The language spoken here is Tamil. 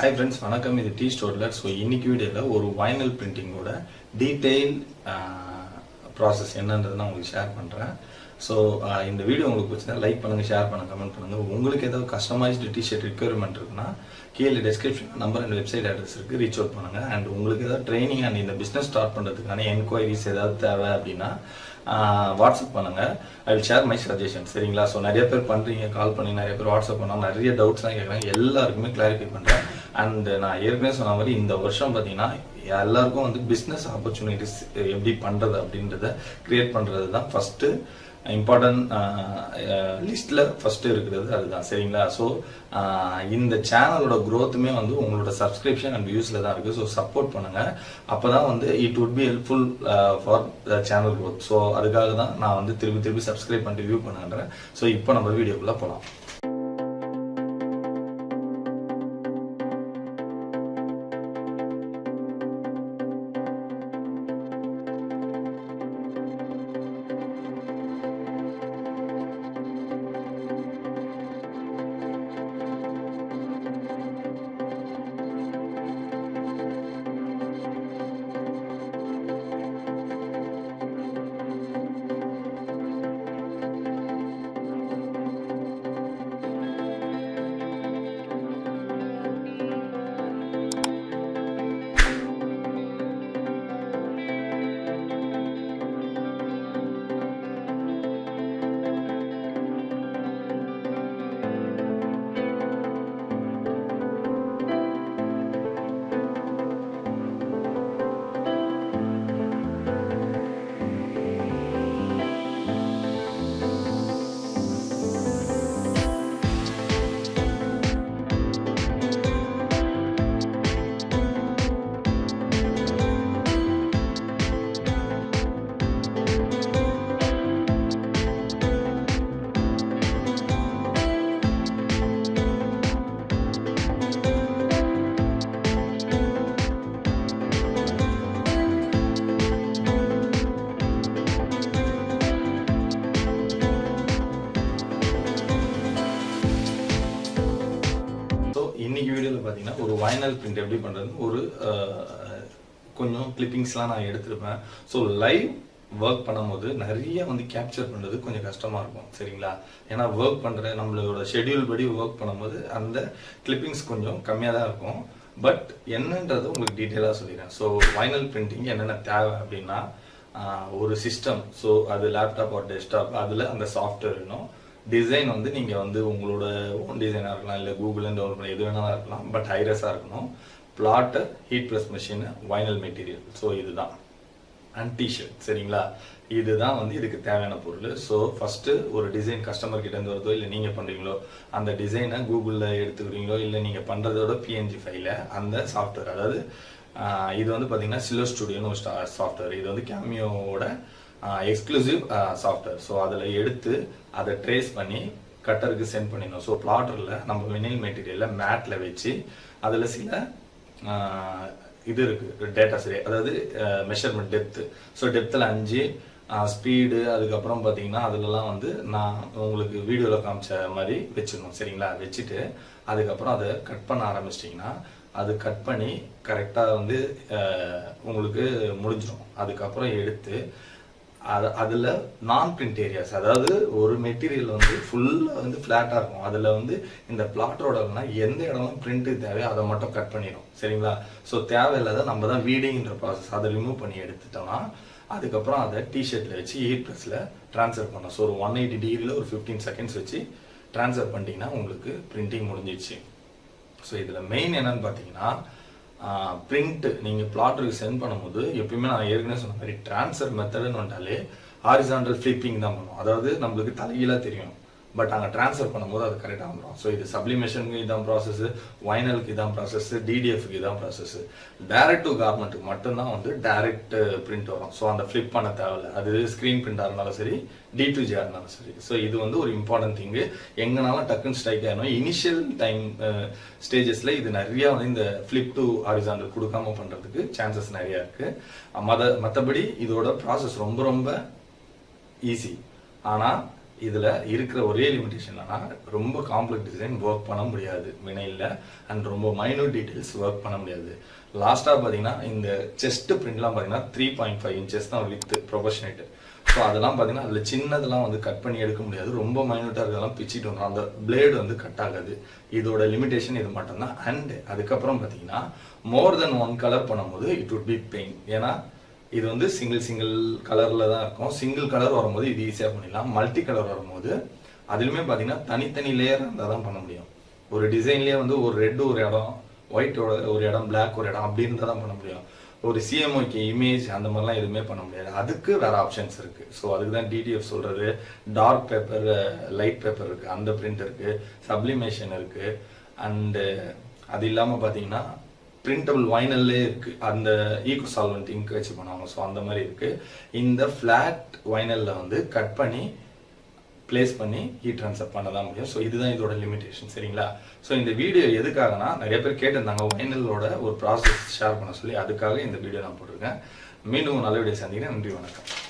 Hi friends, வணக்கம். இது Teeztotaller. ஸோ இன்னைக்கு வீடியோவில் ஒரு வைனல் பிரிண்டிங்கோட டீட்டெயில் ப்ராசஸ் என்னன்றதை நான் உங்களுக்கு ஷேர் பண்ணுறேன். ஸோ இந்த வீடியோ உங்களுக்கு பிடிச்சா லைக் பண்ணுங்கள், ஷேர் பண்ணுங்கள், கமெண்ட் பண்ணுங்கள். உங்களுக்கு ஏதாவது கஸ்டமைஸ்டு டிஷர்ட் ரிக்வயர்மெண்ட் இருக்குன்னா கீழே description number and website address இருக்குது, ரீச் அவுட் பண்ணுங்கள். அண்ட் உங்களுக்கு ஏதாவது ட்ரைனிங் அண்ட் இந்த பிஸ்னஸ் ஸ்டார்ட் பண்ணுறதுக்கான என்கொயரிஸ் ஏதாவது தேவை அப்படின்னா வாட்ஸ்அப் பண்ணுங்கள். I will share my suggestion. சரிங்களா? ஸோ நிறைய பேர் பண்ணுறீங்க, கால் பண்ணி நிறைய பேர் வாட்ஸ்அப் பண்ணாங்க, நிறைய டவுட்ஸ்லாம் கேட்குறாங்க. எல்லாருக்குமே கிளாரிஃபை பண்ணுறேன். அண்ட் நான் ஏற்கனவே சொன்ன மாதிரி இந்த வருஷம் பார்த்தீங்கன்னா எல்லாருக்கும் வந்து பிஸ்னஸ் ஆப்பர்ச்சுனிட்டிஸ் எப்படி பண்ணுறது அப்படின்றத கிரியேட் பண்ணுறது தான் ஃபஸ்ட்டு இம்பார்ட்டன்ட் லிஸ்ட்டில் ஃபஸ்ட்டு இருக்கிறது அதுதான். சரிங்களா? ஸோ இந்த சேனலோட க்ரோத்துமே வந்து உங்களோட சப்ஸ்கிரிப்ஷன் அண்ட் வியூஸில் தான் இருக்குது. ஸோ சப்போர்ட் பண்ணுங்கள். அப்போ தான் வந்து it would be helpful for the channel growth. So அதுக்காக தான் நான் வந்து திருப்பி சப்ஸ்கிரைப் பண்ணிட்டு வியூ பண்ணுறேன். ஸோ இப்போ நம்ம வீடியோக்குள்ளே போகலாம். இன்னைக்கு வீடியோவில் பார்த்தீங்கன்னா ஒரு வைனல் பிரிண்ட் எப்படி பண்ணுறதுன்னு ஒரு கொஞ்சம் கிளிப்பிங்ஸ்லாம் நான் எடுத்திருப்பேன். ஸோ லைவ் ஒர்க் பண்ணும்போது நிறைய வந்து கேப்சர் பண்ணுறது கொஞ்சம் கஷ்டமாக இருக்கும். சரிங்களா? ஏன்னா ஒர்க் பண்ணுற நம்மளோட ஷெட்யூல் படி ஒர்க் பண்ணும்போது அந்த கிளிப்பிங்ஸ் கொஞ்சம் கம்மியாக தான் இருக்கும். பட் என்னன்றது உங்களுக்கு டீட்டெயிலாக சொல்லிடுறேன். ஸோ வைனல் பிரிண்டிங் என்னென்ன தேவை அப்படின்னா ஒரு சிஸ்டம், ஸோ அது லேப்டாப் ஒரு டெஸ்க்டாப், அதில் அந்த சாஃப்ட்வேர் வேணும். டிசைன் வந்து நீங்கள் வந்து உங்களோட ஓன் டிசைனாக இருக்கலாம், இல்லை கூகுளில் டவுன்லோட் பண்ணி எது வேணாலும் இருக்கலாம். பட் ஹைரஸாக இருக்கணும். Plotter, heat press machine, vinyl material. So இதுதான். And T-shirt. சரிங்களா? இதுதான் வந்து இதுக்கு தேவையான பொருள். ஸோ ஃபஸ்ட்டு ஒரு டிசைன் கஸ்டமர் கிட்டேருந்து வருதோ இல்லை நீங்கள் பண்ணுறீங்களோ அந்த டிசைனை கூகுளில் எடுத்துக்கிறீங்களோ இல்லை நீங்கள் பண்ணுறதோட பிஎன்ஜி ஃபைலை அந்த சாஃப்ட்வேர், அதாவது இது வந்து பார்த்தீங்கன்னா சிலோ ஸ்டுடியோன்னு ஒரு சாஃப்ட்வேர். இது வந்து கேமியோவோட எக்ஸ்க்ளூசிவ் சாஃப்ட்வேர். ஸோ அதில் எடுத்து அதை ட்ரேஸ் பண்ணி கட்டருக்கு சென்ட் பண்ணிடணும். ஸோ பிளாட்டரில் நம்ம வினைல் மெட்டீரியலில் மேட்டில் வச்சு அதில் சில இது இருக்குது டேட்டா சரி, அதாவது மெஷர்மெண்ட் டெப்த்து. ஸோ டெப்த்தில் 5 ஸ்பீடு, அதுக்கப்புறம் பார்த்தீங்கன்னா அதிலலாம் வந்து நான் உங்களுக்கு வீடியோவில் காமிச்ச மாதிரி வச்சிடணும். சரிங்களா? வச்சுட்டு அதுக்கப்புறம் அதை கட் பண்ண ஆரம்பிச்சிட்டிங்கன்னா அது கட் பண்ணி கரெக்டாக வந்து உங்களுக்கு முடிஞ்சிடும். அதுக்கப்புறம் எடுத்து அதில் நான் பிரிண்ட் ஏரியாஸ், அதாவது ஒரு மெட்டீரியல் வந்து ஃபுல்லாக வந்து ஃப்ளாட்டாக இருக்கும். அதில் வந்து இந்த பிளாட்டரோடனா எந்த இடம்லாம் பிரிண்ட்டு தேவையோ அதை மட்டும் கட் பண்ணிடும். சரிங்களா? ஸோ தேவையில்லாத நம்ம தான் வீடிங்கிற ப்ராசஸ் அதை ரிமூவ் பண்ணி எடுத்துட்டோம்னா அதுக்கப்புறம் அதை டிஷர்ட்டில் வச்சு ஹீட் ப்ரெஸ்ஸில் ட்ரான்ஸ்ஃபர் பண்ணோம். ஸோ ஒரு 180 டிகிரியில் ஒரு 15 செகண்ட்ஸ் வச்சு ட்ரான்ஸ்ஃபர் பண்ணிட்டீங்கன்னா உங்களுக்கு பிரிண்டிங் முடிஞ்சிடுச்சு. ஸோ இதில் மெயின் என்னன்னு பார்த்தீங்கன்னா பிரிண்ட் நீங்கள் பிளாட்டருக்கு சென்ட் பண்ணும்போது எப்பயுமே நான் ஏற்கனவே சொன்ன மாதிரி ட்ரான்ஸ்ஃபர் மெத்தடுன்னு வந்துட்டாலே ஹாரிசான்டல் ஃப்ளிப்பிங் தான் பண்ணுவோம். அதாவது நம்மளுக்கு தலைகீழாக தெரியும், பட் அங்கே ட்ரான்ஸ்ஃபர் பண்ணும்போது அது கரெக்டாக வந்துடும். ஸோ இது சப்ளிமேஷனுக்கு இதான் ப்ராசஸ், வைனலுக்கு இதான் ப்ராசஸ், டிடிஎஃப்க்கு இதான் ப்ராசஸ். டைரக்ட் டு கார்மெண்ட்டுக்கு மட்டும்தான் வந்து டைரக்ட் பிரிண்ட் வரும். ஸோ அந்த ஃப்ளிப் பண்ண தேவையில்லை. அது ஸ்க்ரீன் பிரிண்டாக இருந்தாலும் சரி, D2J இருந்தாலும் சரி. ஸோ இது வந்து ஒரு இம்பார்ட்டன்ட் திங்கு. எங்கனாலும் டக்குன்னு ஸ்ட்ரைக் ஆகணும். இனிஷியல் டைம் ஸ்டேஜஸில் இது நிறையா வந்து இந்த ஃப்ளிப் டு ஹாரிசான்டல் கொடுக்காம பண்ணுறதுக்கு சான்சஸ் நிறையா இருக்குது. மற்றபடி இதோட ப்ராசஸ் ரொம்ப ரொம்ப ஈஸி. ஆனால் இதில் இருக்கிற ஒரே லிமிடேஷன் என்னன்னா ரொம்ப காம்ப்ளெக்ஸ் டிசைன் ஒர்க் பண்ண முடியாது வினைலில், அண்ட் ரொம்ப மைனூட் டீட்டெயில்ஸ் ஒர்க் பண்ண முடியாது. லாஸ்ட்டாக பார்த்தீங்கன்னா இந்த செஸ்ட் பிரிண்ட்லாம் பார்த்தீங்கன்னா 3.5 inches தான் வித் ப்ரொபோஷனேட். ஸோ அதெல்லாம் பார்த்தீங்கன்னா அதில் சின்னதெல்லாம் வந்து கட் பண்ணி எடுக்க முடியாது, ரொம்ப மைனூட்டாக இருக்கிறதெல்லாம் பிச்சுட்டு வந்துடும், அந்த பிளேடு வந்து கட் ஆகாது. இதோட லிமிடேஷன் இது மட்டும்தான். அண்ட் அதுக்கப்புறம் பார்த்தீங்கன்னா மோர் தென் ஒன் கலர் பண்ணும்போது இட் வுட் பி பெயின். ஏன்னா இது வந்து சிங்கிள் கலரில் தான் இருக்கும். சிங்கிள் கலர் வரும்போது இது ஈஸியாக பண்ணிடலாம். மல்டி கலர் வரும்போது அதுலேயுமே பார்த்தீங்கன்னா தனித்தனி லேயர் இருந்தால் தான் பண்ண முடியும். ஒரு டிசைன்லேயே வந்து ஒரு ரெட் ஒரு இடம், ஒயிட் ஒரு இடம், பிளாக் ஒரு இடம் அப்படி இருந்தால் தான் பண்ண முடியும். ஒரு சிஎம்ஓக்கு இமேஜ் அந்த மாதிரிலாம் எதுவுமே பண்ண முடியாது. அதுக்கு வேறு ஆப்ஷன்ஸ் இருக்குது. ஸோ அதுக்கு தான் டிடிஎஃப் சொல்கிறது. டார்க் பேப்பர், லைட் பேப்பர் இருக்குது, அந்த பிரிண்ட் இருக்குது, சப்ளிமேஷன் இருக்குது. அண்டு அது இல்லாமல் பார்த்தீங்கன்னா பிரிண்டபிள் வைனல்லே இருக்குது, அந்த ஈகோ சால்வெண்ட் இங்க் வச்சு பண்ணுவாங்க. ஸோ அந்த மாதிரி இருக்குது. இந்த ஃப்ளாட் வைனலில் வந்து கட் பண்ணி பிளேஸ் பண்ணி ஹீட் ட்ரான்ஸ்ஃபர் பண்ண தான் முடியும். ஸோ இதுதான் இதோட லிமிடேஷன். சரிங்களா? ஸோ இந்த வீடியோ எதுக்காகனா நிறைய பேர் கேட்டிருந்தாங்க வைனலோட ஒரு ப்ராசஸ் ஷேர் பண்ண சொல்லி, அதுக்காக இந்த வீடியோ நான் போட்டிருக்கேன். மீண்டும் நல்ல வீடியோ சந்திக்கிறேன். நன்றி, வணக்கம்.